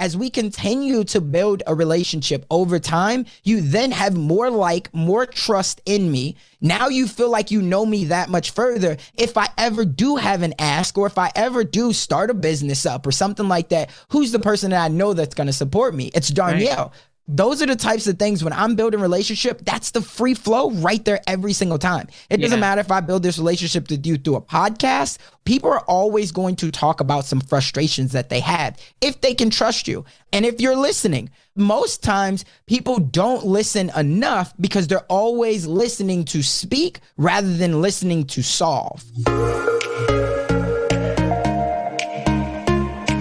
as we continue to build a relationship over time, you then have more trust in me. Now you feel like you know me that much further. If I ever do have an ask, or if I ever do start a business up or something like that, who's the person that I know that's going to support me? It's Darnyelle. Right. Those are the types of things when I'm building a relationship, that's the free flow right there every single time. It doesn't matter if I build this relationship with you through a podcast. People are always going to talk about some frustrations that they have if they can trust you. And if you're listening, most times people don't listen enough because they're always listening to speak rather than listening to solve.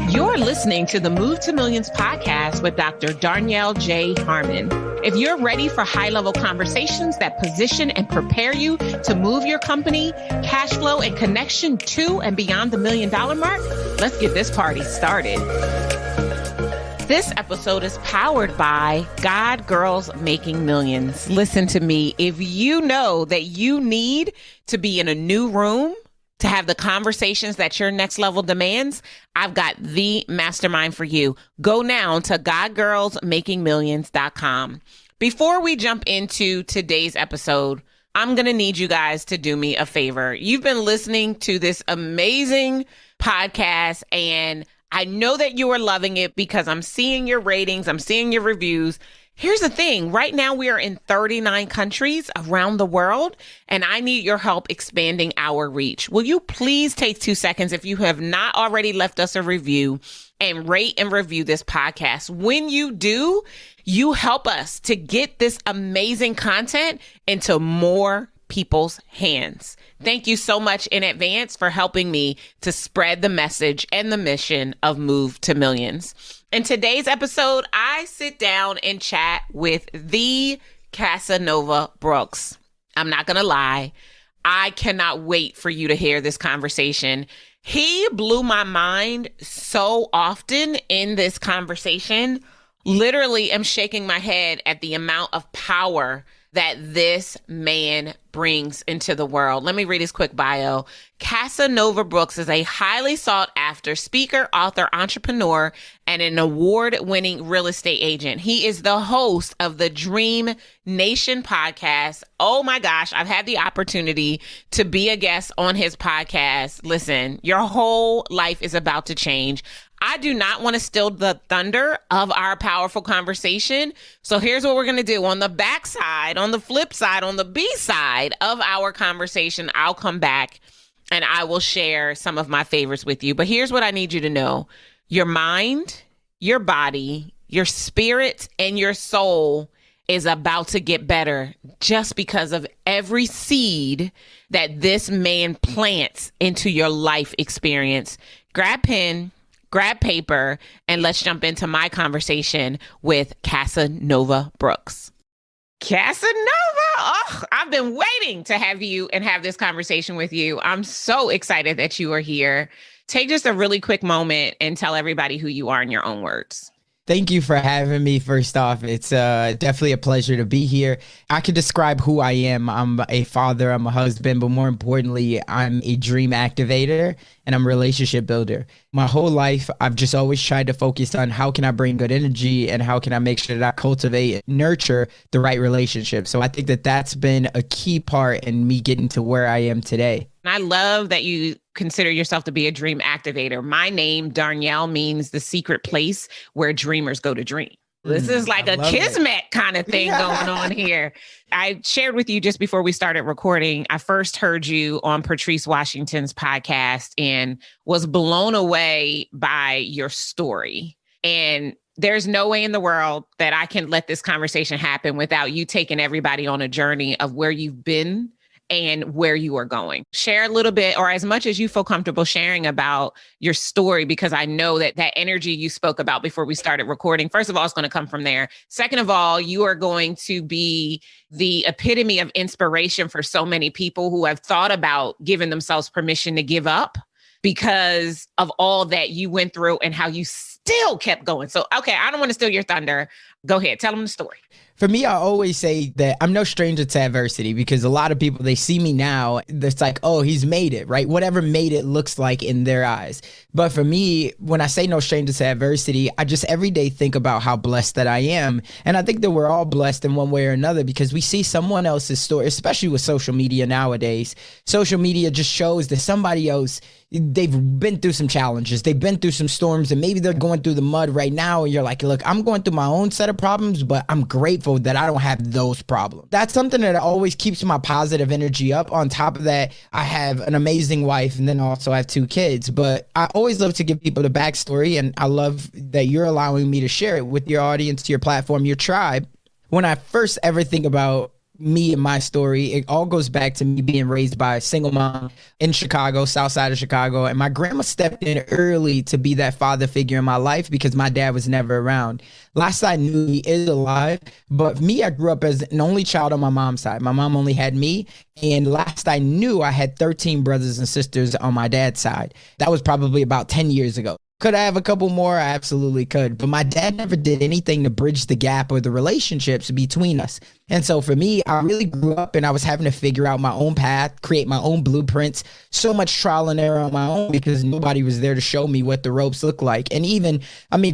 You're listening to the Move to Millions podcast with Dr. Darnyelle J. Harmon. If you're ready for high-level conversations that position and prepare you to move your company, cash flow, and connection to and beyond the $1 million mark, let's get this party started. This episode is powered by God Girls Making Millions. Listen to me. If you know that you need to be in a new room to have the conversations that your next level demands, I've got the mastermind for you. Go now to godgirlsmakingmillions.com. Before we jump into today's episode, I'm going to need you guys to do me a favor. You've been listening to this amazing podcast, and I know that you are loving it because I'm seeing your ratings, I'm seeing your reviews. Here's the thing. Right now, we are in 39 countries around the world, and I need your help expanding our reach. Will you please take 2 seconds, if you have not already left us a review, and rate and review this podcast? When you do, you help us to get this amazing content into more people's hands. Thank you so much in advance for helping me to spread the message and the mission of Move to Millions. In today's episode, I sit down and chat with the Casanova Brooks. I'm not going to lie. I cannot wait for you to hear this conversation. He blew my mind so often in this conversation. Literally, I'm shaking my head at the amount of power that this man brings into the world. Let me read his quick bio. Casanova Brooks is a highly sought after speaker, author, entrepreneur, and an award-winning real estate agent. He is the host of the Dream Nation podcast. Oh my gosh, I've had the opportunity to be a guest on his podcast. Listen, your whole life is about to change. I do not want to steal the thunder of our powerful conversation. So here's what we're going to do. On the backside, on the flip side, on the B side of our conversation, I'll come back and I will share some of my favorites with you. But here's what I need you to know. Your mind, your body, your spirit, and your soul is about to get better just because of every seed that this man plants into your life experience. Grab pen, grab paper, and let's jump into my conversation with Casanova Brooks. Casanova! Oh, I've been waiting to have you and have this conversation with you. I'm so excited that you are here. Take just a really quick moment and tell everybody who you are in your own words. Thank you for having me. First off, it's definitely a pleasure to be here. I could describe who I am. I'm a father, I'm a husband, but more importantly, I'm a dream activator and I'm a relationship builder. My whole life, I've just always tried to focus on how can I bring good energy and how can I make sure that I cultivate, nurture the right relationship. So I think that that's been a key part in me getting to where I am today. I love that you consider yourself to be a dream activator. My name, Darnyelle, means the secret place where dreamers go to dream. This is like a kismet kind of thing going on here. I shared with you just before we started recording, I first heard you on Patrice Washington's podcast and was blown away by your story. And there's no way in the world that I can let this conversation happen without you taking everybody on a journey of where you've been and where you are going. Share a little bit, or as much as you feel comfortable sharing about your story, because I know that that energy you spoke about before we started recording, first of all, it's going to come from there. Second of all, you are going to be the epitome of inspiration for so many people who have thought about giving themselves permission to give up because of all that you went through and how you still kept going. So, okay, I don't want to steal your thunder. Go ahead. Tell them the story. For me, I always say that I'm no stranger to adversity because a lot of people, they see me now, it's like, oh, he's made it, right? Whatever made it looks like in their eyes. But for me, when I say no stranger to adversity, I just every day think about how blessed that I am. And I think that we're all blessed in one way or another because we see someone else's story, especially with social media nowadays. Social media just shows that somebody else, they've been through some challenges, they've been through some storms, and maybe they're going through the mud right now. And you're like, look, I'm going through my own set of problems, but I'm grateful that I don't have those problems. That's something that always keeps my positive energy up. On top of that, I have an amazing wife and then also I have 2 kids. But I always love to give people the backstory, and I love that you're allowing me to share it with your audience, your platform, your tribe. When I first ever think about me and my story, it all goes back to me being raised by a single mom in Chicago, south side of Chicago. And my grandma stepped in early to be that father figure in my life because my dad was never around. Last I knew, he is alive. But me, I grew up as an only child on my mom's side. My mom only had me. And last I knew, I had 13 brothers and sisters on my dad's side. That was probably about 10 years ago. Could I have a couple more? I absolutely could. But my dad never did anything to bridge the gap or the relationships between us. And so for me, I really grew up and I was having to figure out my own path, create my own blueprints, so much trial and error on my own because nobody was there to show me what the ropes look like. And even,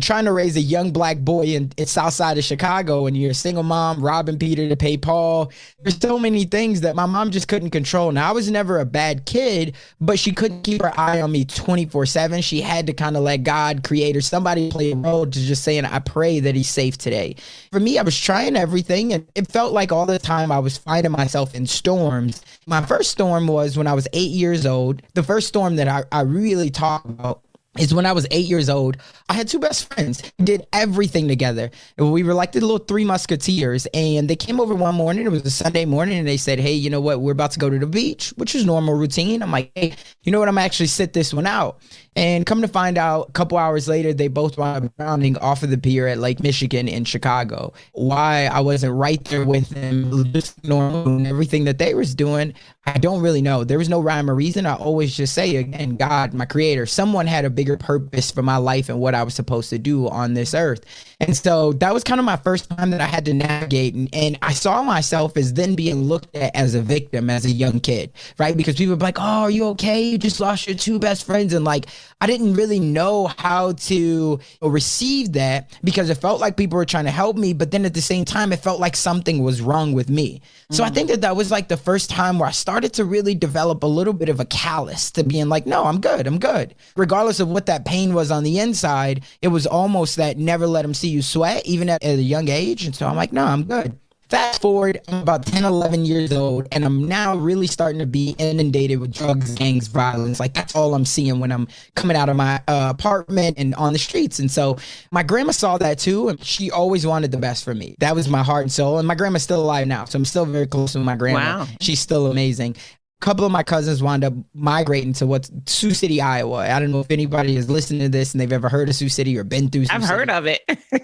trying to raise a young black boy in south side of Chicago and you're a single mom, robbing Peter to pay Paul, there's so many things that my mom just couldn't control. Now, I was never a bad kid, but she couldn't keep her eye on me 24/7. She had to kind of let God, creator, somebody play a role to just saying, I pray that he's safe today. For me, I was trying everything and it felt like all the time I was finding myself in storms. My first storm was when I was 8 years old. The first storm that I really talk about is when I was 8 years old. I had 2 best friends. We did everything together. We were like the little 3 musketeers, and they came over one morning. It was a Sunday morning, and they said, hey, you know what? We're about to go to the beach, which is normal routine. I'm like, hey, you know what? I'm actually sit this one out. And come to find out, a couple hours later, they both wound up drowning off of the pier at Lake Michigan in Chicago. Why I wasn't right there with them, just normal, everything that they was doing, I don't really know. There was no rhyme or reason. I always just say, again, God, my creator, someone had a bigger purpose for my life and what I was supposed to do on this earth. And so that was kind of my first time that I had to navigate. And I saw myself as then being looked at as a victim as a young kid, right? Because people were like, oh, are you okay? You just lost your 2 best friends. And like, I didn't really know how to receive that because it felt like people were trying to help me. But then at the same time, it felt like something was wrong with me. So I think that was like the first time where I started to really develop a little bit of a callous to being like, no, I'm good. I'm good. Regardless of what that pain was on the inside, it was almost that never let them see you sweat, even at a young age. And so I'm like, no, I'm good. Fast forward, I'm about 10, 11 years old, and I'm now really starting to be inundated with drugs, gangs, violence. Like, that's all I'm seeing when I'm coming out of my apartment and on the streets. And so my grandma saw that too, and she always wanted the best for me. That was my heart and soul. And my grandma's still alive now, so I'm still very close to my grandma. Wow. She's still amazing. A couple of my cousins wound up migrating to what's Sioux City, Iowa. I don't know if anybody is listening to this and they've ever heard of Sioux City or been through Sioux City. I've heard of it.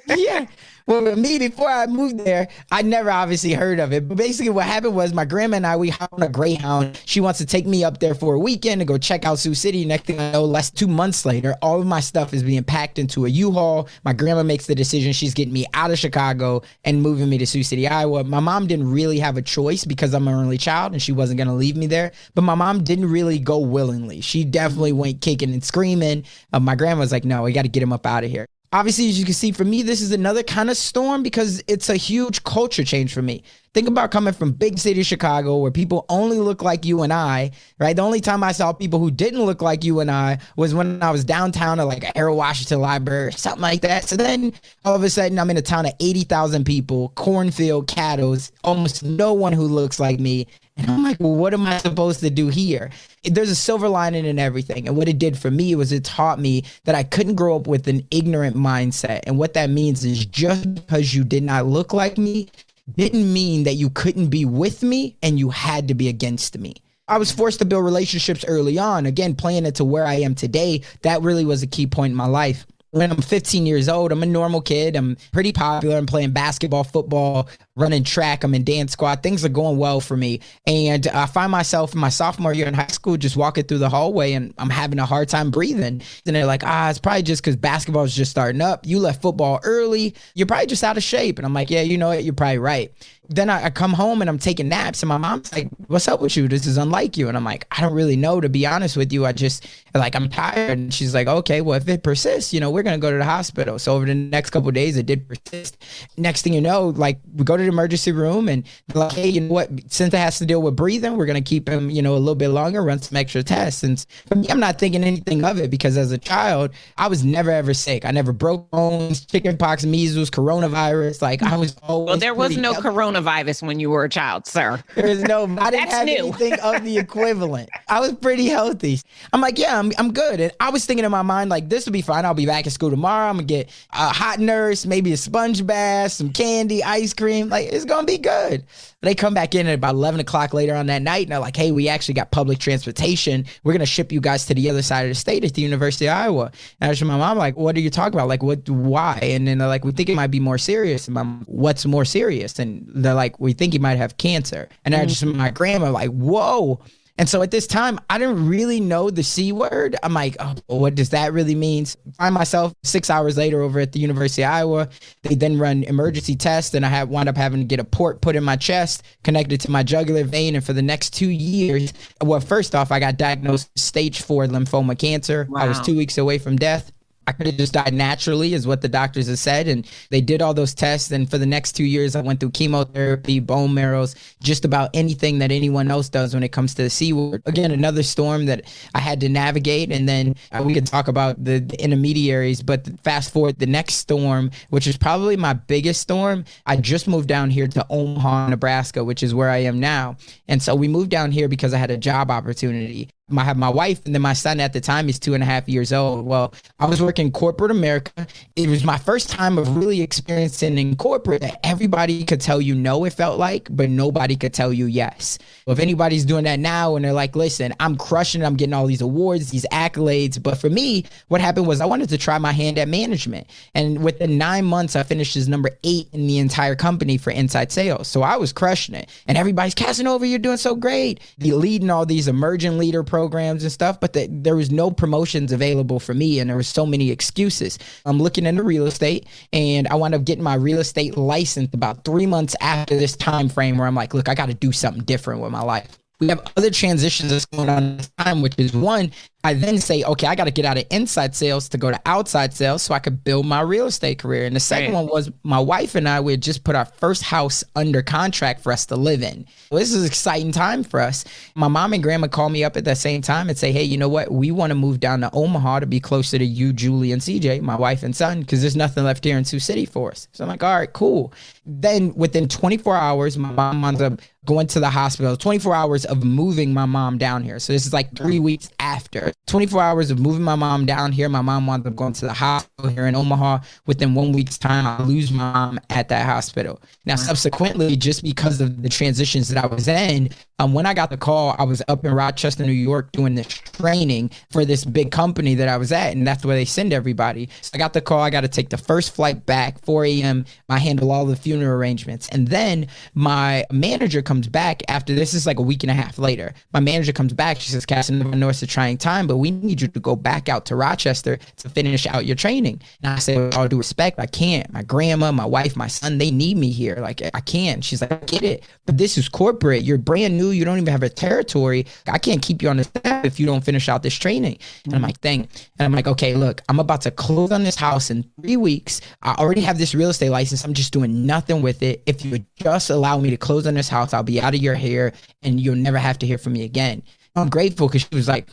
Yeah. Well, with me, before I moved there, I never obviously heard of it. But basically what happened was my grandma and I, we hopped on a Greyhound. She wants to take me up there for a weekend to go check out Sioux City. Next thing I know, less 2 months later, all of my stuff is being packed into a U-Haul. My grandma makes the decision. She's getting me out of Chicago and moving me to Sioux City, Iowa. My mom didn't really have a choice because I'm an only child and she wasn't going to leave me there. But my mom didn't really go willingly. She definitely went kicking and screaming. My grandma was like, no, we got to get him up out of here. Obviously, as you can see, for me, this is another kind of storm because it's a huge culture change for me. Think about coming from big city Chicago where people only look like you and I, right? The only time I saw people who didn't look like you and I was when I was downtown at like Harold Washington Library or something like that. So then all of a sudden I'm in a town of 80,000 people, cornfield, cattle, almost no one who looks like me. And I'm like, well, what am I supposed to do here? There's a silver lining in everything. And what it did for me was it taught me that I couldn't grow up with an ignorant mindset. And what that means is just because you did not look like me didn't mean that you couldn't be with me and you had to be against me. I was forced to build relationships early on. Again, playing it to where I am today, that really was a key point in my life. when I'm 15 years old, I'm a normal kid. I'm pretty popular. I'm playing basketball, football, running track. I'm in dance squad. Things are going well for me. And I find myself in my sophomore year in high school just walking through the hallway and I'm having a hard time breathing. And they're like, it's probably just because basketball is just starting up. You left football early. You're probably just out of shape. And I'm like, yeah, you know what? You're probably right. Then I come home and I'm taking naps and my mom's like, what's up with you? This is unlike you. And I'm like, I don't really know, to be honest with you. I'm tired. And she's like, okay, well, if it persists, we're going to go to the hospital. So over the next couple of days, it did persist. Next thing you know, we go to the emergency room and they're like, hey, you know what? Since it has to deal with breathing, we're going to keep him, a little bit longer, run some extra tests. And for me, I'm not thinking anything of it because as a child, I was never, ever sick. I never broke bones, chickenpox, measles, coronavirus. I was always. Well, there was no coronavirus when you were a child, sir. I didn't have anything of the equivalent. I was pretty healthy. I'm like, yeah, I'm good. And I was thinking in my mind, this will be fine. I'll be back at school tomorrow. I'm going to get a hot nurse, maybe a sponge bath, some candy, ice cream. It's going to be good. They come back in at about 11 o'clock later on that night, and they're like, hey, we actually got public transportation. We're going to ship you guys to the other side of the state at the University of Iowa. And I was my mom, what are you talking about? Why? And then they're like, we think it might be more serious. And Mom, what's more serious? And they're like, we think you might have cancer. And I just, my grandma, whoa. And so at this time, I didn't really know the C word. I'm like, what does that really mean? Find myself 6 hours later over at the University of Iowa. They then run emergency tests, and I wound up having to get a port put in my chest, connected to my jugular vein. And for the next 2 years, well, first off, I got diagnosed with stage 4 lymphoma cancer. Wow. I was 2 weeks away from death. I could have just died naturally is what the doctors have said. And they did all those tests. And for the next 2 years, I went through chemotherapy, bone marrows, just about anything that anyone else does when it comes to the C word. Again, another storm that I had to navigate. And then we can talk about the intermediaries, but fast forward the next storm, which is probably my biggest storm. I just moved down here to Omaha, Nebraska, which is where I am now. And so we moved down here because I had a job opportunity. I have my wife, and then my son at the time is 2.5 years old. Well, I was working corporate America. It was my first time of really experiencing in corporate that everybody could tell you no, it felt like, but nobody could tell you yes. Well, if anybody's doing that now and they're like, listen, I'm crushing it, I'm getting all these awards, these accolades. But for me, what happened was I wanted to try my hand at management. And within 9 months, I finished as number 8 in the entire company for inside sales. So I was crushing it. And everybody's, Casanova, you're doing so great. The leading all these emerging leader programs and stuff, but there was no promotions available for me, and there was so many excuses. I'm looking into real estate, and I wound up getting my real estate license about 3 months after this time frame where I'm like, look, I got to do something different with my life. We have other transitions that's going on at this time, which is one, I then say, okay, I got to get out of inside sales to go to outside sales so I could build my real estate career. And the second one was my wife and I, we had just put our first house under contract for us to live in. Well, this is an exciting time for us. My mom and grandma call me up at that same time and say, hey, you know what? We want to move down to Omaha to be closer to you, Julie, and CJ, my wife and son, because there's nothing left here in Sioux City for us. So I'm like, all right, cool. Then within 24 hours, my mom winds up going to the hospital, 24 hours of moving my mom down here. So this is like 3 weeks after. 24 hours of moving my mom down here. My mom wound up going to the hospital here in Omaha. Within 1 week's time, I lose my mom at that hospital. Now, subsequently, just because of the transitions that I was in, when I got the call, I was up in Rochester, New York, doing this training for this big company that I was at, and that's where they send everybody. So I got the call. I got to take the first flight back, 4 a.m. I handle all the funeral arrangements. And then my manager comes back after this is like a week and a half later. My manager comes back. She says, Casanova, I know it's a trying time, but we need you to go back out to Rochester to finish out your training. And I said, with all due respect, I can't. My grandma, my wife, my son, they need me here. Like, I can't. She's like, I get it, but this is corporate. You're brand new. You don't even have a territory. I can't keep you on the staff if you don't finish out this training. And I'm like, dang. And I'm like, okay, look, I'm about to close on this house in 3 weeks. I already have this real estate license. I'm just doing nothing with it. If you would just allow me to close on this house, I'll be out of your hair and you'll never have to hear from me again. I'm grateful because she was like,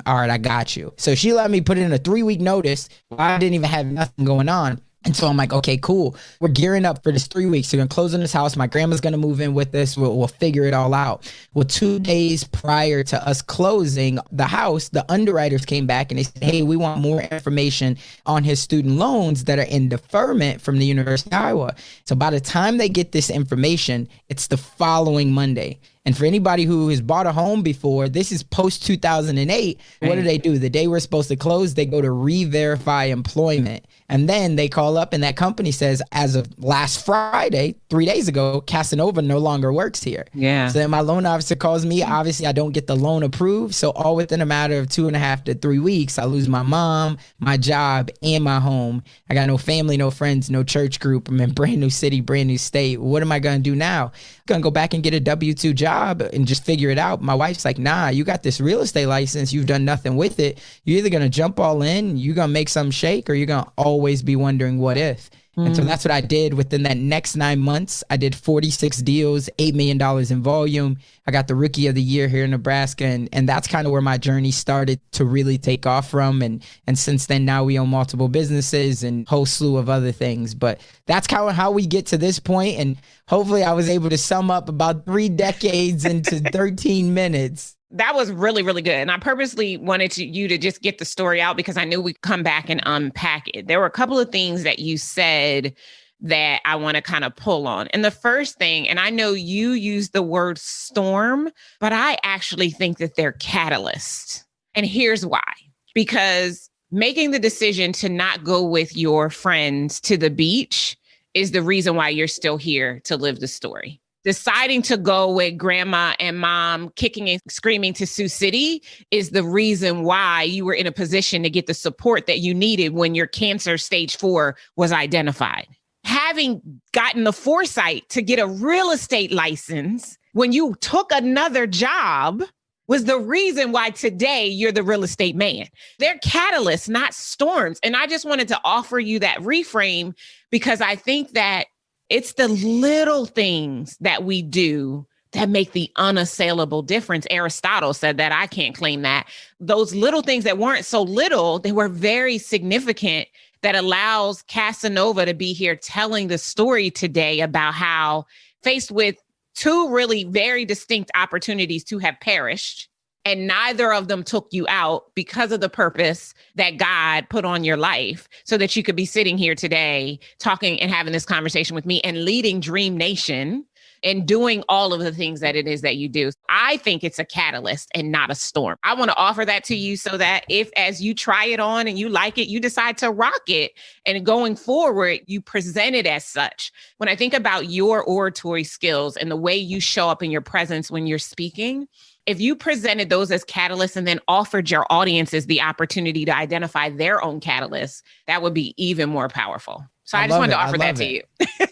all right, I got you. So she let me put in a 3-week notice. I didn't even have nothing going on. And so I'm like, okay, cool. We're gearing up for this 3 weeks. We're going to close on this house. My grandma's going to move in with us. We'll figure it all out. Well, 2 days prior to us closing the house, the underwriters came back and they said, hey, we want more information on his student loans that are in deferment from the University of Iowa. So by the time they get this information, it's the following Monday. And for anybody who has bought a home before, this is post 2008. Right. What do? The day we're supposed to close, they go to re-verify employment. And then they call up and that company says, as of last Friday, 3 days ago, Casanova no longer works here. Yeah. So then my loan officer calls me. Obviously, I don't get the loan approved. So all within a matter of 2.5 to 3 weeks, I lose my mom, my job, and my home. I got no family, no friends, no church group. I'm in brand new city, brand new state. What am I going to do now? I'm going to go back and get a W-2 job and just figure it out. My wife's like, nah, you got this real estate license. You've done nothing with it. You're either going to jump all in, you're going to make something shake, or you're going to always be wondering what if. And so that's what I did. Within that next 9 months, I did 46 deals, $8 million in volume. I got the Rookie of the Year here in Nebraska. And that's kind of where my journey started to really take off from. And since then, now we own multiple businesses and a whole slew of other things. But that's kind of how we get to this point. And hopefully I was able to sum up about 3 decades into 13 minutes. That was really, really good. And I purposely wanted you to just get the story out because I knew we'd come back and unpack it. There were a couple of things that you said that I want to kind of pull on. And the first thing, and I know you use the word storm, but I actually think that they're catalysts. And here's why. Because making the decision to not go with your friends to the beach is the reason why you're still here to live the story. Deciding to go with grandma and mom kicking and screaming to Sioux City is the reason why you were in a position to get the support that you needed when your cancer stage 4 was identified. Having gotten the foresight to get a real estate license when you took another job was the reason why today you're the real estate man. They're catalysts, not storms. And I just wanted to offer you that reframe because I think that it's the little things that we do that make the unassailable difference. Aristotle said that. I can't claim that. Those little things that weren't so little, they were very significant, that allows Casanova to be here telling the story today about how, faced with 2 really very distinct opportunities to have perished, and neither of them took you out because of the purpose that God put on your life so that you could be sitting here today talking and having this conversation with me and leading Dream Nation and doing all of the things that it is that you do. I think it's a catalyst and not a storm. I want to offer that to you so that if, as you try it on and you like it, you decide to rock it, and going forward, you present it as such. When I think about your oratory skills and the way you show up in your presence when you're speaking, if you presented those as catalysts and then offered your audiences the opportunity to identify their own catalysts, that would be even more powerful. So I just wanted to offer that to you.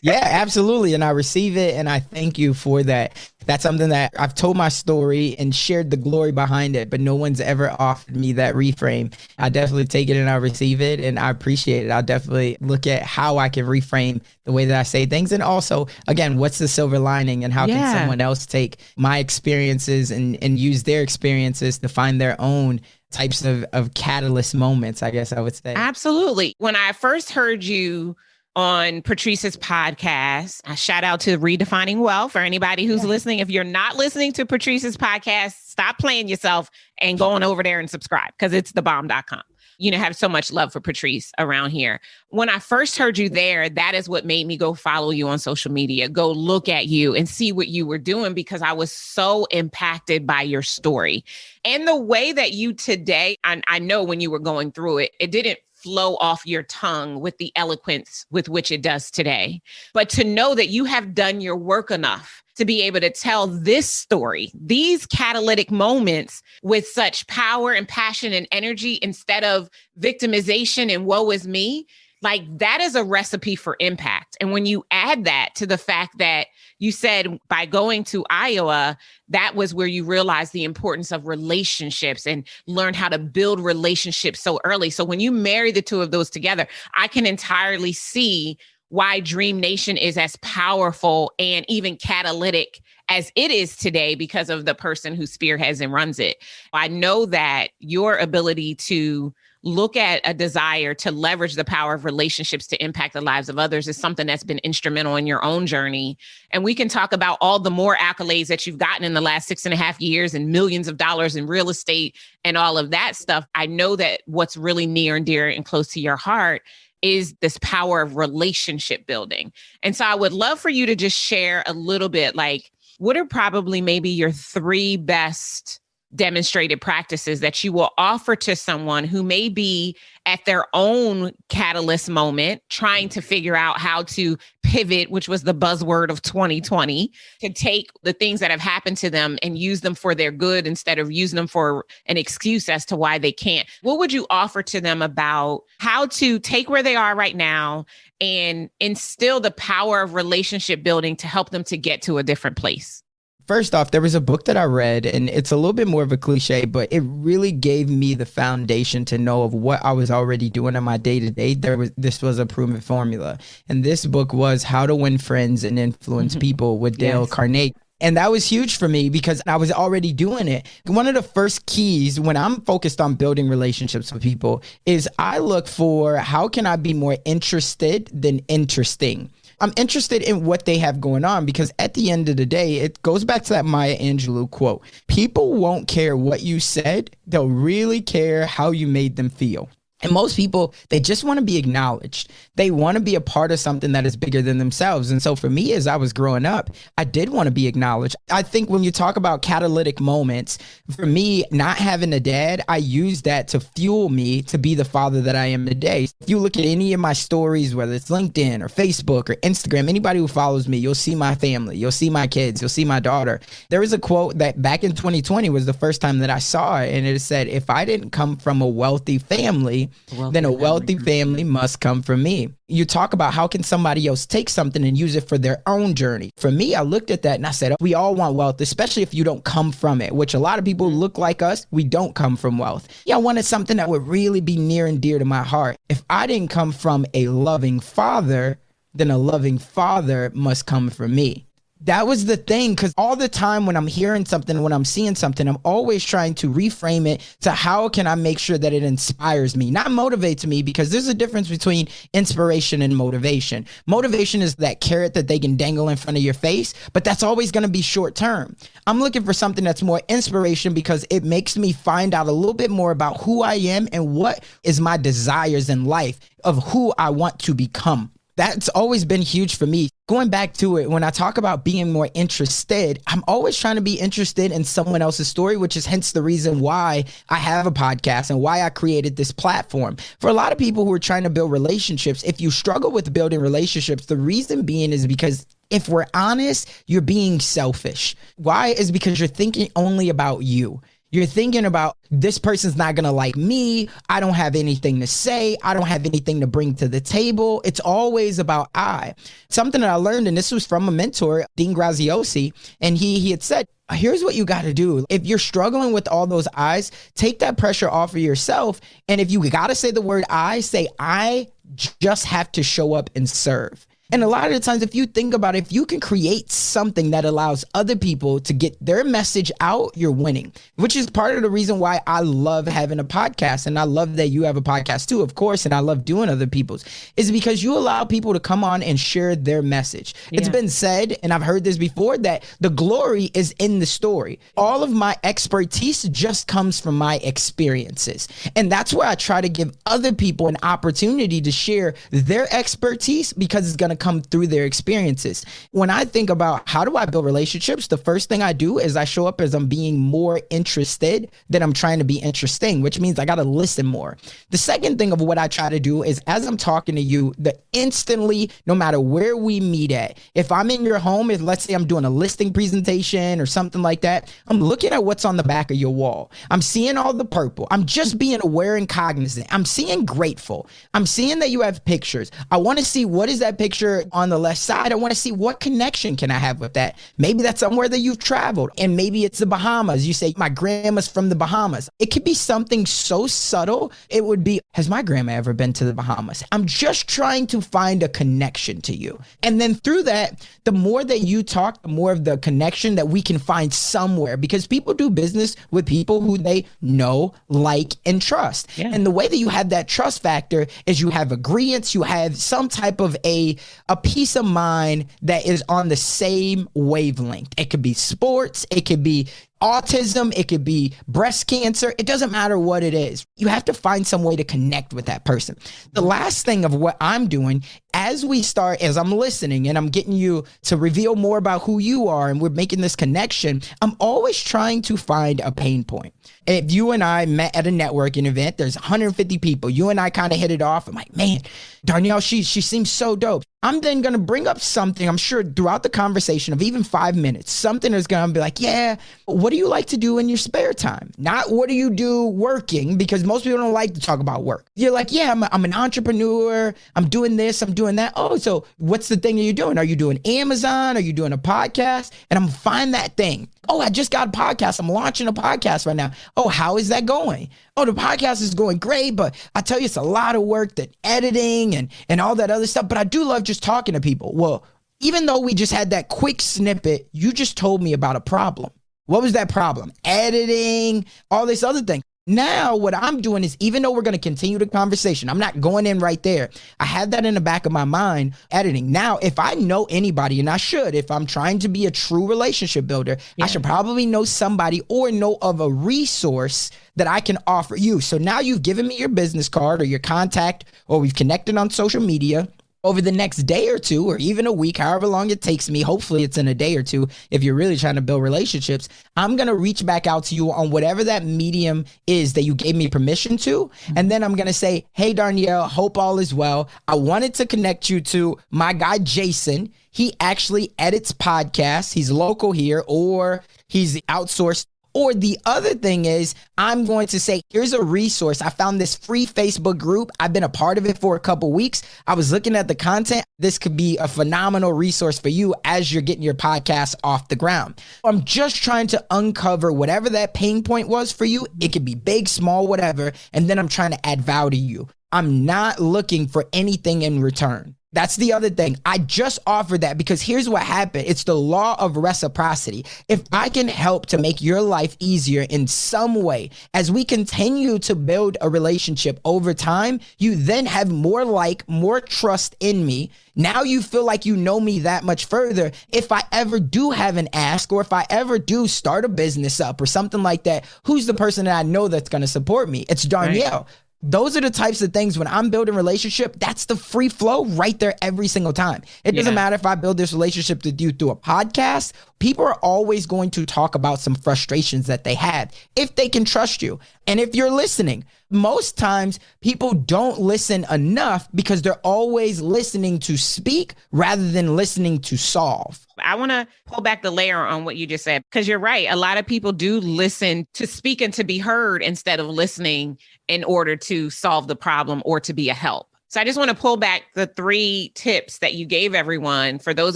Yeah, absolutely. And I receive it. And I thank you for that. That's something that I've told my story and shared the glory behind it, but no one's ever offered me that reframe. I definitely take it and I receive it and I appreciate it. I'll definitely look at how I can reframe the way that I say things. And also, again, what's the silver lining and how can someone else take my experiences and use their experiences to find their own types of catalyst moments, I guess I would say. Absolutely. When I first heard you on Patrice's podcast, I shout out to Redefining Wealth for anybody who's listening. If you're not listening to Patrice's podcast, stop playing yourself and going over there and subscribe because it's thebomb.com. You know, have so much love for Patrice around here. When I first heard you there, that is what made me go follow you on social media, go look at you and see what you were doing because I was so impacted by your story. And the way that you today, I know when you were going through it, it didn't flow off your tongue with the eloquence with which it does today. But to know that you have done your work enough to be able to tell this story, these catalytic moments with such power and passion and energy instead of victimization and woe is me, like that is a recipe for impact. And when you add that to the fact that you said by going to Iowa, that was where you realized the importance of relationships and learned how to build relationships so early. So when you marry the two of those together, I can entirely see why Dream Nation is as powerful and even catalytic as it is today because of the person who spearheads and runs it. I know that your ability to look at a desire to leverage the power of relationships to impact the lives of others is something that's been instrumental in your own journey. And we can talk about all the more accolades that you've gotten in the last 6.5 years and millions of dollars in real estate and all of that stuff. I know that what's really near and dear and close to your heart is this power of relationship building. And so I would love for you to just share a little bit, like, what are probably maybe your 3 best demonstrated practices that you will offer to someone who may be at their own catalyst moment, trying to figure out how to pivot, which was the buzzword of 2020, to take the things that have happened to them and use them for their good instead of using them for an excuse as to why they can't? What would you offer to them about how to take where they are right now and instill the power of relationship building to help them to get to a different place? First off, there was a book that I read, and it's a little bit more of a cliche, but it really gave me the foundation to know of what I was already doing in my day-to-day. This was a proven formula. And this book was How to Win Friends and Influence People with Dale Carnegie. And that was huge for me because I was already doing it. One of the first keys when I'm focused on building relationships with people is I look for how can I be more interested than interesting. I'm interested in what they have going on because at the end of the day, it goes back to that Maya Angelou quote. People won't care what you said. They'll really care how you made them feel. And most people, they just want to be acknowledged. They want to be a part of something that is bigger than themselves. And so for me, as I was growing up, I did want to be acknowledged. I think when you talk about catalytic moments, for me, not having a dad, I used that to fuel me to be the father that I am today. If you look at any of my stories, whether it's LinkedIn or Facebook or Instagram, anybody who follows me, you'll see my family, you'll see my kids, you'll see my daughter. There is a quote that back in 2020 was the first time that I saw it. And it said, if I didn't come from a wealthy family, then a wealthy family must come from me. You talk about how can somebody else take something and use it for their own journey. For me, I looked at that and I said, we all want wealth, especially if you don't come from it, which a lot of people look like us. We don't come from wealth. Yeah, I wanted something that would really be near and dear to my heart. If I didn't come from a loving father, then a loving father must come from me. That was the thing, because all the time when I'm hearing something, when I'm seeing something, I'm always trying to reframe it to how can I make sure that it inspires me, not motivates me, because there's a difference between inspiration and motivation. Motivation is that carrot that they can dangle in front of your face, but that's always going to be short term. I'm looking for something that's more inspiration because it makes me find out a little bit more about who I am and what is my desires in life of who I want to become. That's always been huge for me. Going back to it, when I talk about being more interested, I'm always trying to be interested in someone else's story, which is hence the reason why I have a podcast and why I created this platform. For a lot of people who are trying to build relationships, if you struggle with building relationships, the reason being is because if we're honest, you're being selfish. Why? Is because you're thinking only about you. You're thinking about this person's not going to like me. I don't have anything to say. I don't have anything to bring to the table. It's always about I. Something that I learned, and this was from a mentor, Dean Graziosi, and he had said, here's what you got to do. If you're struggling with all those I's, take that pressure off of yourself. And if you got to say the word I, say, I just have to show up and serve. And a lot of the times, if you think about it, if you can create something that allows other people to get their message out, you're winning, which is part of the reason why I love having a podcast. And I love that you have a podcast too, of course. And I love doing other people's, is because you allow people to come on and share their message. Yeah. It's been said, and I've heard this before, that the glory is in the story. All of my expertise just comes from my experiences. And that's where I try to give other people an opportunity to share their expertise because it's going to come through their experiences. When I think about how do I build relationships, the first thing I do is I show up as I'm being more interested than I'm trying to be interesting, which means I got to listen more. The second thing of what I try to do is as I'm talking to you, instantly, no matter where we meet at, if I'm in your home, if let's say I'm doing a listing presentation or something like that, I'm looking at what's on the back of your wall. I'm seeing all the purple. I'm just being aware and cognizant. I'm seeing grateful. I'm seeing that you have pictures. I want to see what is that picture on the left side. I want to see what connection can I have with that. Maybe that's somewhere that you've traveled, and maybe it's the Bahamas. You say, my grandma's from the Bahamas. It could be something so subtle. It would be, has my grandma ever been to the Bahamas? I'm just trying to find a connection to you. And then through that, the more that you talk, the more of the connection that we can find somewhere, because people do business with people who they know, like, and trust. Yeah. And the way that you have that trust factor is you have agreements, you have some type of a peace of mind that is on the same wavelength. It could be sports, it could be autism, it could be breast cancer. It doesn't matter what it is. You have to find some way to connect with that person. The last thing of what I'm doing as I'm listening and I'm getting you to reveal more about who you are and we're making this connection, I'm always trying to find a pain point. If you and I met at a networking event, there's 150 people. You and I kind of hit it off. I'm like, man, Darnyelle, she seems so dope. I'm then going to bring up something, I'm sure throughout the conversation of even 5 minutes, something is going to be like, yeah, what do you like to do in your spare time? Not what do you do working, because most people don't like to talk about work. You're like, yeah, I'm an entrepreneur. I'm doing this, I'm doing that. Oh, so what's the thing that you're doing? Are you doing Amazon? Are you doing a podcast? And I'm find that thing. Oh, I just got a podcast. I'm launching a podcast right now. Oh, how is that going? Oh, the podcast is going great, but I tell you, it's a lot of work, that editing and all that other stuff. But I do love just talking to people. Well, even though we just had that quick snippet, you just told me about a problem. What was that problem? Editing, all this other thing. Now, what I'm doing is, even though we're going to continue the conversation, I'm not going in right there. I had that in the back of my mind, editing. Now, if I know anybody, and I should, if I'm trying to be a true relationship builder, I should probably know somebody or know of a resource that I can offer you. So now you've given me your business card or your contact, or we've connected on social media. Over the next day or two, or even a week, however long it takes me, hopefully it's in a day or two, if you're really trying to build relationships, I'm going to reach back out to you on whatever that medium is that you gave me permission to. And then I'm going to say, hey, Darnyelle, hope all is well. I wanted to connect you to my guy, Jason. He actually edits podcasts. He's local here, or he's outsourced. Or the other thing is, I'm going to say, here's a resource. I found this free Facebook group. I've been a part of it for a couple weeks. I was looking at the content. This could be a phenomenal resource for you as you're getting your podcast off the ground. I'm just trying to uncover whatever that pain point was for you. It could be big, small, whatever. And then I'm trying to add value to you. I'm not looking for anything in return. That's the other thing. I just offered that because here's what happened. It's the law of reciprocity. If I can help to make your life easier in some way, as we continue to build a relationship over time, you then have more trust in me. Now you feel like you know me that much further. If I ever do have an ask, or if I ever do start a business up or something like that, who's the person that I know that's going to support me? It's Darnyelle. Right. Those are the types of things when I'm building a relationship, that's the free flow right there every single time. It doesn't matter if I build this relationship with you through a podcast. People are always going to talk about some frustrations that they have if they can trust you. And if you're listening, most times people don't listen enough because they're always listening to speak rather than listening to solve. I want to pull back the layer on what you just said, because you're right. A lot of people do listen to speak and to be heard instead of listening in order to solve the problem or to be a help. So I just want to pull back the 3 tips that you gave everyone for those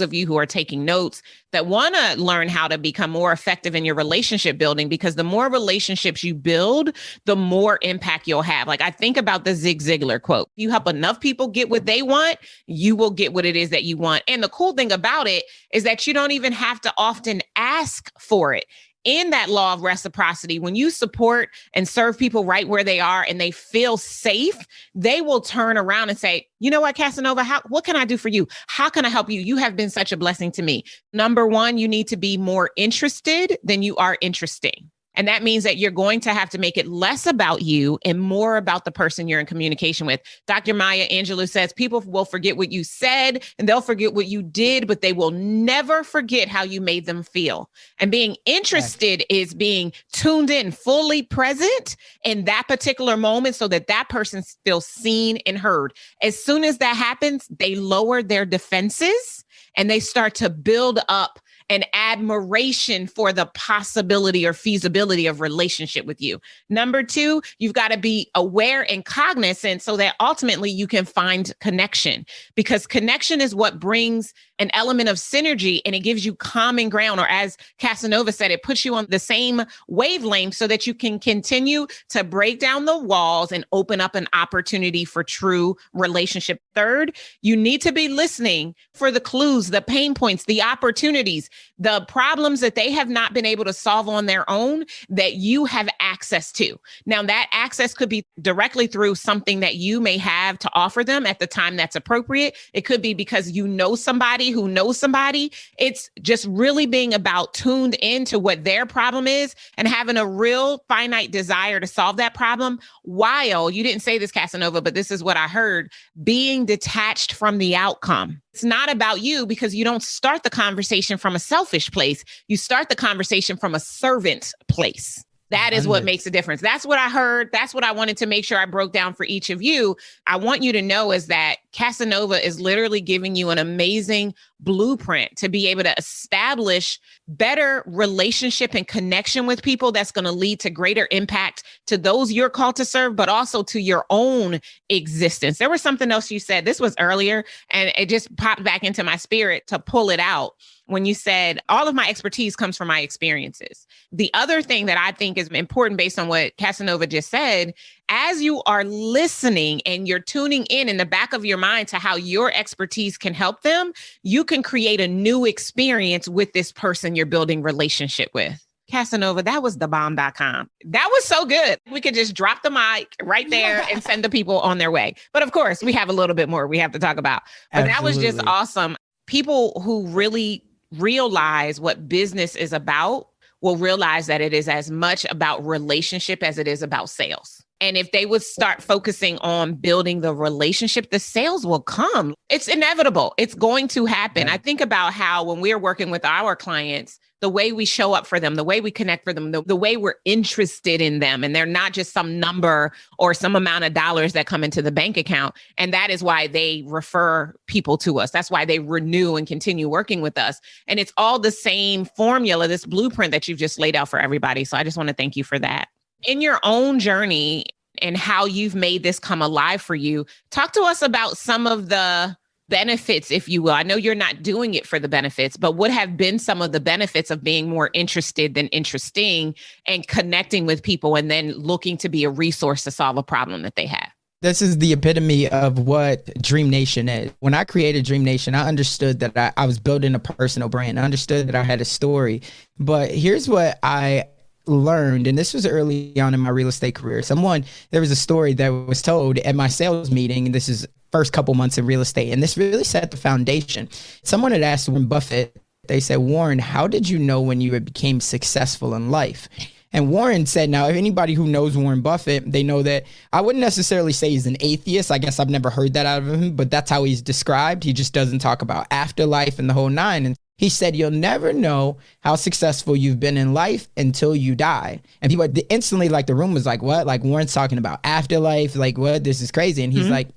of you who are taking notes that want to learn how to become more effective in your relationship building, because the more relationships you build, the more impact you'll have. Like, I think about the Zig Ziglar quote. You help enough people get what they want, you will get what it is that you want. And the cool thing about it is that you don't even have to often ask for it. In that law of reciprocity, when you support and serve people right where they are and they feel safe, they will turn around and say, you know what, Casanova, what can I do for you? How can I help you? You have been such a blessing to me. Number 1, you need to be more interested than you are interesting. And that means that you're going to have to make it less about you and more about the person you're in communication with. Dr. Maya Angelou says people will forget what you said and they'll forget what you did, but they will never forget how you made them feel. And being interested is being tuned in, fully present in that particular moment so that that person feels seen and heard. As soon as that happens, they lower their defenses and they start to build up an admiration for the possibility or feasibility of relationship with you. Number 2, you've got to be aware and cognizant so that ultimately you can find connection, because connection is what brings an element of synergy and it gives you common ground, or as Casanova said, it puts you on the same wavelength so that you can continue to break down the walls and open up an opportunity for true relationship. Third, you need to be listening for the clues, the pain points, the opportunities. the problems that they have not been able to solve on their own that you have access to. Now, that access could be directly through something that you may have to offer them at the time that's appropriate. It could be because you know somebody who knows somebody. It's just really being about tuned into what their problem is and having a real finite desire to solve that problem, while you didn't say this, Casanova, but this is what I heard, being detached from the outcome. It's not about you, because you don't start the conversation from a selfish place. You start the conversation from a servant place. That is what makes a difference. That's what I heard. That's what I wanted to make sure I broke down for each of you. I want you to know is that Casanova is literally giving you an amazing blueprint to be able to establish better relationship and connection with people that's going to lead to greater impact to those you're called to serve, but also to your own existence. There was something else you said. This was earlier, and it just popped back into my spirit to pull it out. When you said all of my expertise comes from my experiences. The other thing that I think is important based on what Casanova just said, as you are listening and you're tuning in the back of your mind to how your expertise can help them, you can create a new experience with this person you're building relationship with. Casanova, that was thebomb.com. That was so good. We could just drop the mic right there and send the people on their way. But of course, we have a little bit more we have to talk about. But That was just awesome. People who really realize what business is about will realize that it is as much about relationship as it is about sales. And if they would start focusing on building the relationship, the sales will come. It's inevitable. It's going to happen. Yeah. I think about how when we're working with our clients, the way we show up for them, the way we connect for them, the way we're interested in them, and they're not just some number or some amount of dollars that come into the bank account. And that is why they refer people to us. That's why they renew and continue working with us. And it's all the same formula, this blueprint that you've just laid out for everybody. So I just want to thank you for that. In your own journey and how you've made this come alive for you, talk to us about some of the benefits, if you will. I know you're not doing it for the benefits, but what have been some of the benefits of being more interested than interesting and connecting with people and then looking to be a resource to solve a problem that they have? This is the epitome of what Dream Nation is. When I created Dream Nation, I understood that I was building a personal brand. I understood that I had a story. But here's what I learned, and this was early on in my real estate career. There was a story that was told at my sales meeting, and this is first couple months in real estate, and this really set the foundation. Someone had asked Warren Buffett, they said, Warren, how did you know when you became successful in life? And Warren said, now, if anybody who knows Warren Buffett, they know that I wouldn't necessarily say he's an atheist. I guess I've never heard that out of him, but that's how he's described. He just doesn't talk about afterlife and the whole nine. And he said, you'll never know how successful you've been in life until you die. And people instantly, like, the room was like, what? Like, Warren's talking about afterlife. Like, what? This is crazy. And he's like,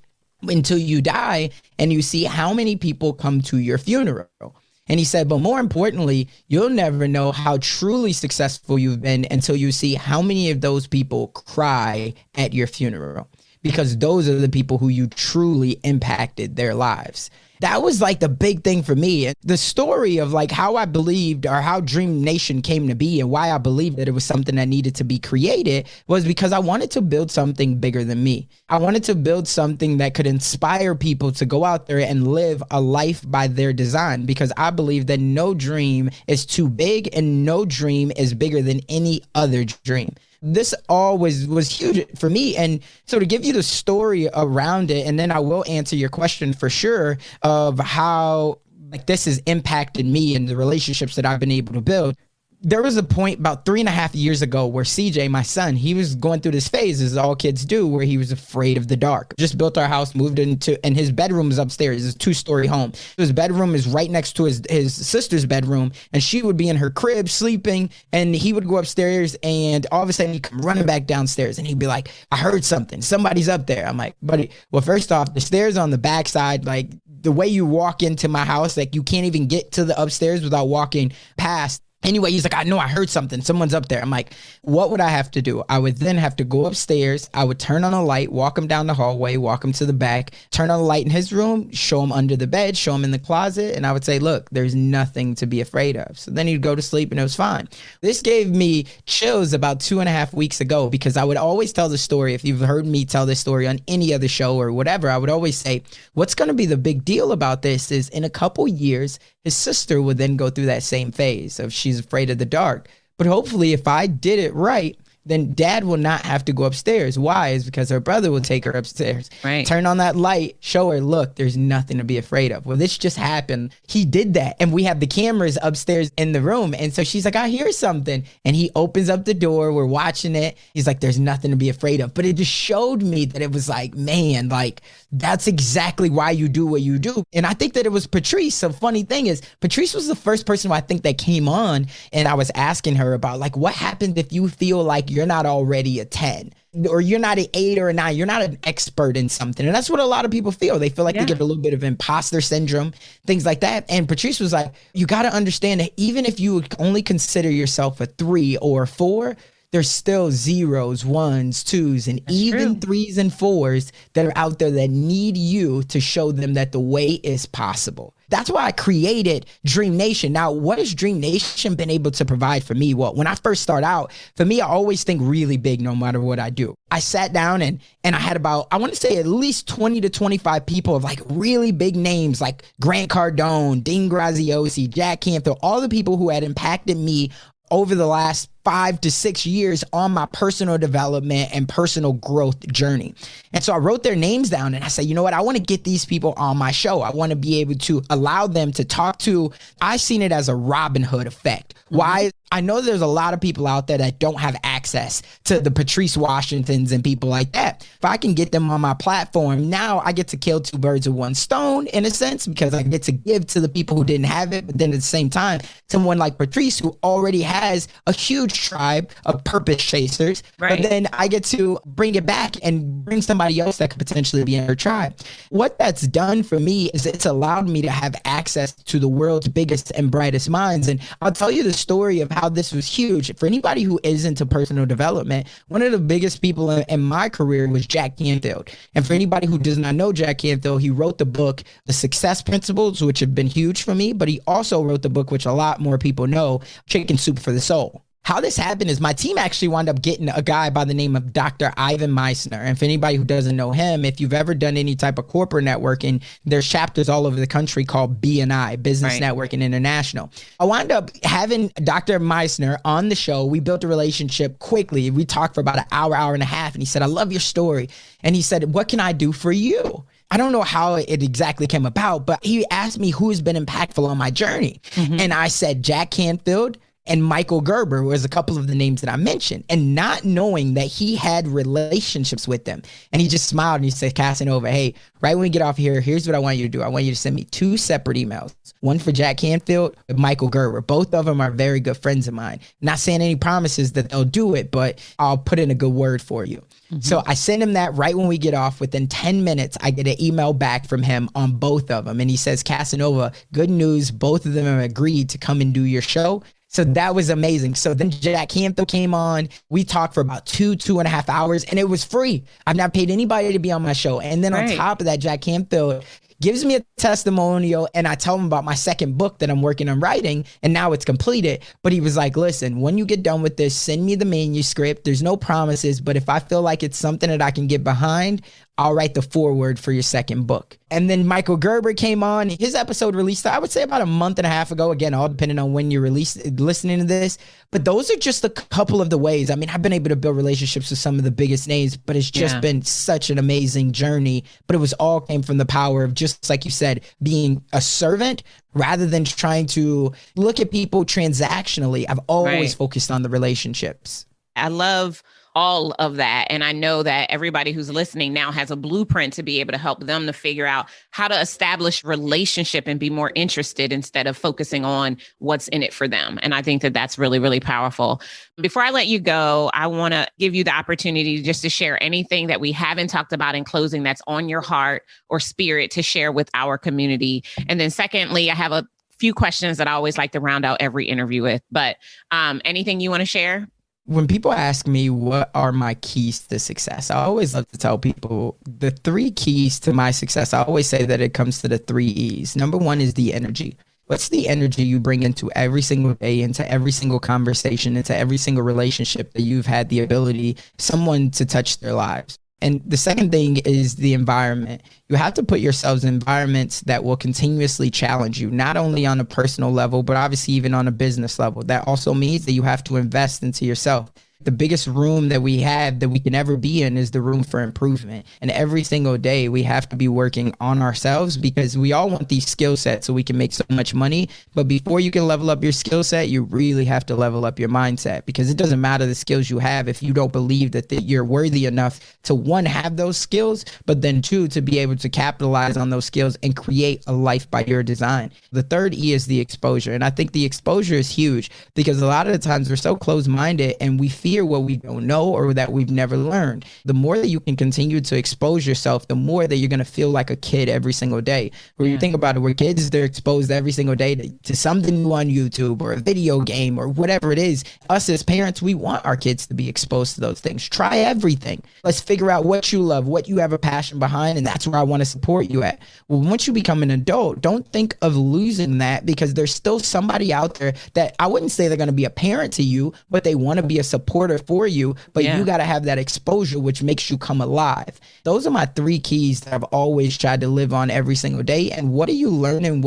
until you die and you see how many people come to your funeral. And he said, but more importantly, you'll never know how truly successful you've been until you see how many of those people cry at your funeral, because those are the people who you truly impacted their lives. That was like the big thing for me. The story of like how I believed, or how Dream Nation came to be, and why I believed that it was something that needed to be created, was because I wanted to build something bigger than me. I wanted to build something that could inspire people to go out there and live a life by their design, because I believe that no dream is too big and no dream is bigger than any other dream. This all was huge for me. And so to give you the story around it, and then I will answer your question for sure of how like this has impacted me and the relationships that I've been able to build. There was a point about 3.5 years ago where CJ, my son, he was going through this phase, as all kids do, where he was afraid of the dark. Just built our house, moved into, and his bedroom is upstairs. It's a 2-story home. His bedroom is right next to his sister's bedroom, and she would be in her crib sleeping, and he would go upstairs, and all of a sudden he'd come running back downstairs, and he'd be like, I heard something. Somebody's up there. I'm like, buddy, well, first off, the stairs on the backside, like the way you walk into my house, like you can't even get to the upstairs without walking past Anyway, he's like, I know I heard something. Someone's up there. I'm like, what would I have to do? I would then have to go upstairs. I would turn on a light, walk him down the hallway, walk him to the back, turn on a light in his room, show him under the bed, show him in the closet. And I would say, look, there's nothing to be afraid of. So then he'd go to sleep and it was fine. This gave me chills about 2.5 weeks ago, because I would always tell the story. If you've heard me tell this story on any other show or whatever, I would always say, what's going to be the big deal about this is in a couple years, his sister would then go through that same phase of she's afraid of the dark. But hopefully if I did it right, then dad will not have to go upstairs. Why? Is because her brother will take her upstairs, right, turn on that light, show her, look, there's nothing to be afraid of. Well, this just happened. He did that. And we have the cameras upstairs in the room. And so she's like, I hear something. And he opens up the door. We're watching it. He's like, there's nothing to be afraid of. But it just showed me that it was like, man, like, that's exactly why you do what you do. And I think that it was Patrice. So funny thing is, Patrice was the first person who I think that came on, and I was asking her about, like, what happens if you feel like you're not already a 10 or you're not an 8 or a 9, you're not an expert in something. And that's what a lot of people feel. They feel like they get a little bit of imposter syndrome, things like that. And Patrice was like, you got to understand that even if you only consider yourself a 3 or a 4, there's still 0s, 1s, 2s, and that's even true. 3s and 4s that are out there that need you to show them that the way is possible. That's why I created Dream Nation. Now, what has Dream Nation been able to provide for me? Well, when I first start out, for me, I always think really big no matter what I do. I sat down and I had about, I want to say at least 20 to 25 people of like really big names like Grant Cardone, Dean Graziosi, Jack Canfield, all the people who had impacted me over the last 5 to 6 years on my personal development and personal growth journey. And so I wrote their names down and I said, you know what? I want to get these people on my show. I want to be able to allow them to talk to, I've seen it as a Robin Hood effect. Why? I know there's a lot of people out there that don't have access to the Patrice Washingtons and people like that. If I can get them on my platform, now I get to kill 2 birds with 1 stone in a sense, because I get to give to the people who didn't have it. But then at the same time, someone like Patrice, who already has a huge tribe of purpose chasers, right, but then I get to bring it back and bring somebody else that could potentially be in her tribe. What that's done for me is it's allowed me to have access to the world's biggest and brightest minds. And I'll tell you the story of how this was huge. For anybody who is into personal development, one of the biggest people in my career was Jack Canfield. And for anybody who does not know Jack Canfield, he wrote the book, The Success Principles, which have been huge for me, but he also wrote the book, which a lot more people know, Chicken Soup for the Soul. How this happened is my team actually wound up getting a guy by the name of Dr. Ivan Meissner. And for anybody who doesn't know him, if you've ever done any type of corporate networking, there's chapters all over the country called BNI, Business Networking International. I wound up having Dr. Meissner on the show. We built a relationship quickly. We talked for about an hour, hour and a half. And he said, I love your story. And he said, what can I do for you? I don't know how it exactly came about, but he asked me who has been impactful on my journey. And I said, Jack Canfield and Michael Gerber was a couple of the names that I mentioned, and not knowing that he had relationships with them. And he just smiled and he said, Casanova, hey, right when we get off here, here's what I want you to do. I want you to send me 2 separate emails. One for Jack Canfield and Michael Gerber. Both of them are very good friends of mine. Not saying any promises that they'll do it, but I'll put in a good word for you. So I send him that right when we get off. Within 10 minutes, I get an email back from him on both of them. And he says, Casanova, good news. Both of them have agreed to come and do your show. So that was amazing. So then Jack Canfield came on. We talked for about 2.5 hours, and it was free. I've not paid anybody to be on my show. And then on top of that, Jack Canfield gives me a testimonial, and I tell him about my second book that I'm working on writing, and now it's completed. But he was like, listen, when you get done with this, send me the manuscript. There's no promises, but if I feel like it's something that I can get behind, I'll write the foreword for your second book. And then Michael Gerber came on. His episode released, I would say, about a month and a half ago. Again, all depending on when you're listening to this. But those are just a couple of the ways. I mean, I've been able to build relationships with some of the biggest names, but it's just been such an amazing journey. But it was all came from the power of, just like you said, being a servant rather than trying to look at people transactionally. I've always focused on the relationships. I love all of that. And I know that everybody who's listening now has a blueprint to be able to help them to figure out how to establish relationship and be more interested instead of focusing on what's in it for them. And I think that that's really, really powerful. Before I let you go, I want to give you the opportunity just to share anything that we haven't talked about in closing that's on your heart or spirit to share with our community. And then secondly, I have a few questions that I always like to round out every interview with. But anything you want to share? When people ask me what are my keys to success, I always love to tell people the 3 keys to my success. I always say that it comes to the 3 E's. Number 1 is the energy. What's the energy you bring into every single day, into every single conversation, into every single relationship that you've had the ability, someone to touch their lives? And the second thing is the environment. You have to put yourselves in environments that will continuously challenge you, not only on a personal level, but obviously even on a business level. That also means that you have to invest into yourself. The biggest room that we have that we can ever be in is the room for improvement. And every single day we have to be working on ourselves, because we all want these skill sets so we can make so much money. But before you can level up your skill set, you really have to level up your mindset, because it doesn't matter the skills you have if you don't believe that you're worthy enough to, 1, have those skills, but then 2, to be able to capitalize on those skills and create a life by your design. The third E is the exposure. And I think the exposure is huge, because a lot of the times we're so closed-minded and we fear what we don't know or that we've never learned. The more that you can continue to expose yourself, the more that you're going to feel like a kid every single day. Where you think about it, where kids, they're exposed every single day to something new on YouTube or a video game or whatever it is. Us as parents, we want our kids to be exposed to those things. Try everything. Let's figure out what you love, what you have a passion behind, and that's where I want to support you at. Well, once you become an adult, don't think of losing that, because there's still somebody out there that, I wouldn't say they're going to be a parent to you, but they want to be a supporter for you. But you got to have that exposure, which makes you come alive. Those are my 3 keys that I've always tried to live on every single day. And what are you learning?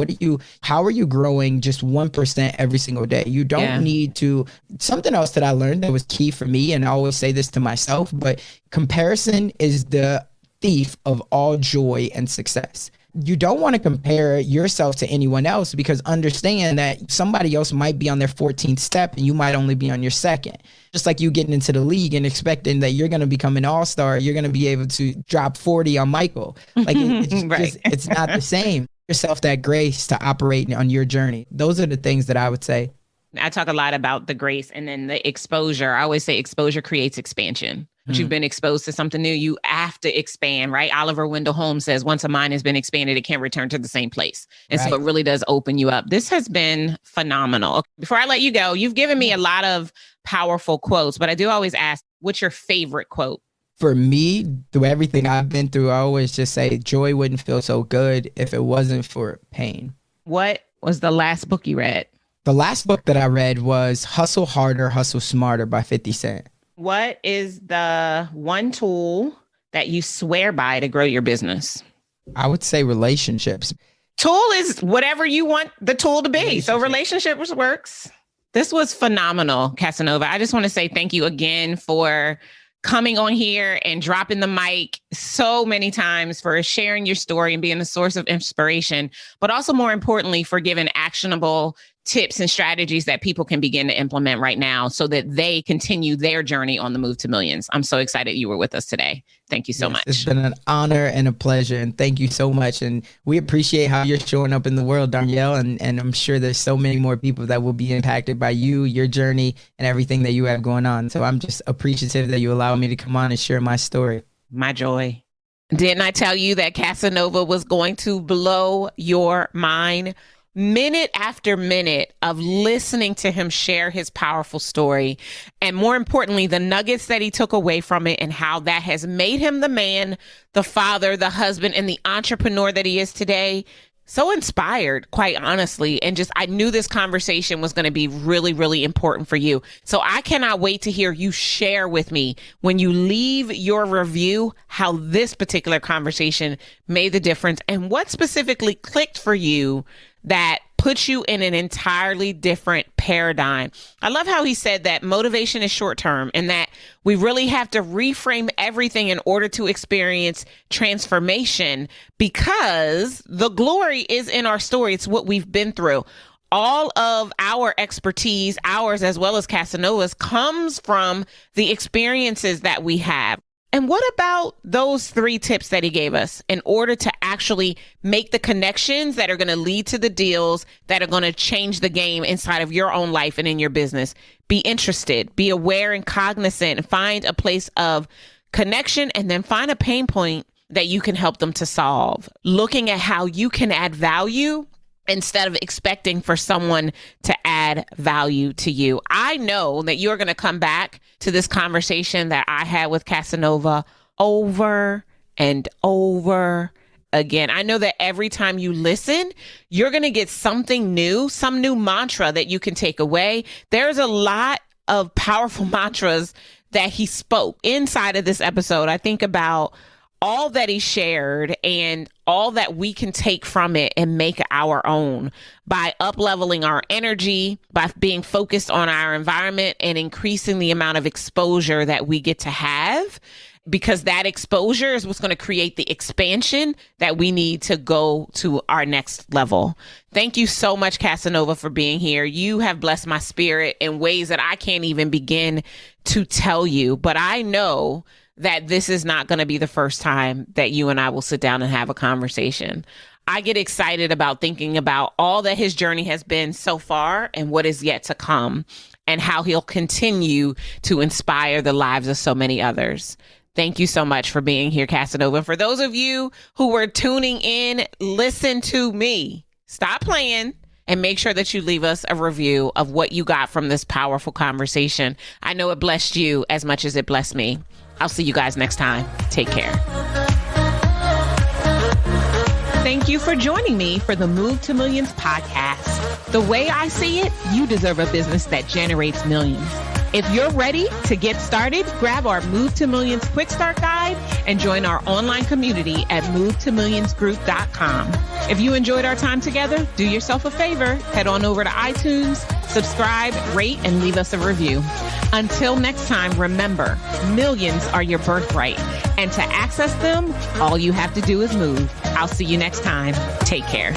How are you growing just 1% every single day? You don't need to. Something else that I learned that was key for me, and I always say this to myself, but comparison is the thief of all joy and success. You don't want to compare yourself to anyone else, because understand that somebody else might be on their 14th step and you might only be on your 2nd. Just like you getting into the league and expecting that you're going to become an all-star, you're going to be able to drop 40 on Michael. Like it's not the same. Give yourself that grace to operate on your journey. Those are the things that I would say. I talk a lot about the grace and then the exposure. I always say exposure creates expansion. Once you've been exposed to something new, you have to expand, right? Oliver Wendell Holmes says, once a mind has been expanded, it can't return to the same place. And so it really does open you up. This has been phenomenal. Before I let you go, you've given me a lot of powerful quotes, but I do always ask, what's your favorite quote? For me, through everything I've been through, I always just say, joy wouldn't feel so good if it wasn't for pain. What was the last book you read? The last book that I read was Hustle Harder, Hustle Smarter by 50 Cent. What is the one tool that you swear by to grow your business? I would say relationships. Tool is whatever you want the tool to be. So relationships works. This was phenomenal, Casanova. I just want to say thank you again for coming on here and dropping the mic so many times, for sharing your story and being a source of inspiration, but also more importantly, for giving actionable tips and strategies that people can begin to implement right now so that they continue their journey on the move to millions. I'm so excited you were with us today. Thank you so much. It's been an honor and a pleasure. And thank you so much. And we appreciate how you're showing up in the world, Darnyelle. And I'm sure there's so many more people that will be impacted by you, your journey, and everything that you have going on. So I'm just appreciative that you allow me to come on and share my story. My joy. Didn't I tell you that Casanova was going to blow your mind? Minute after minute of listening to him share his powerful story, and more importantly, the nuggets that he took away from it and how that has made him the man, the father, the husband, and the entrepreneur that he is today. So inspired, quite honestly. And just, I knew this conversation was going to be really, really important for you. So I cannot wait to hear you share with me when you leave your review, how this particular conversation made the difference and what specifically clicked for you that puts you in an entirely different paradigm. I love how he said that motivation is short term and that we really have to reframe everything in order to experience transformation, because the glory is in our story. It's what we've been through. All of our expertise, ours as well as Casanova's, comes from the experiences that we have. And what about those 3 tips that he gave us in order to actually make the connections that are going to lead to the deals that are going to change the game inside of your own life and in your business? Be interested, be aware and cognizant, and find a place of connection, and then find a pain point that you can help them to solve. Looking at how you can add value instead of expecting for someone to add value to you. I know that you're going to come back to this conversation that I had with Casanova over and over again. I know that every time you listen, you're going to get something new, some new mantra that you can take away. There's a lot of powerful mantras that he spoke inside of this episode. I think about all that he shared and all that we can take from it and make our own by up-leveling our energy, by being focused on our environment and increasing the amount of exposure that we get to have, because that exposure is what's going to create the expansion that we need to go to our next level. Thank you so much, Casanova, for being here. You have blessed my spirit in ways that I can't even begin to tell you, but I know that this is not going to be the first time that you and I will sit down and have a conversation. I get excited about thinking about all that his journey has been so far and what is yet to come, and how he'll continue to inspire the lives of so many others. Thank you so much for being here, Casanova. For those of you who were tuning in, listen to me. Stop playing and make sure that you leave us a review of what you got from this powerful conversation. I know it blessed you as much as it blessed me. I'll see you guys next time. Take care. Thank you for joining me for the Move to Millions podcast. The way I see it, you deserve a business that generates millions. If you're ready to get started, grab our Move to Millions Quick Start Guide and join our online community at movetomillionsgroup.com. If you enjoyed our time together, do yourself a favor, head on over to iTunes, subscribe, rate, and leave us a review. Until next time, remember, millions are your birthright, and to access them, all you have to do is move. I'll see you next time. Take care.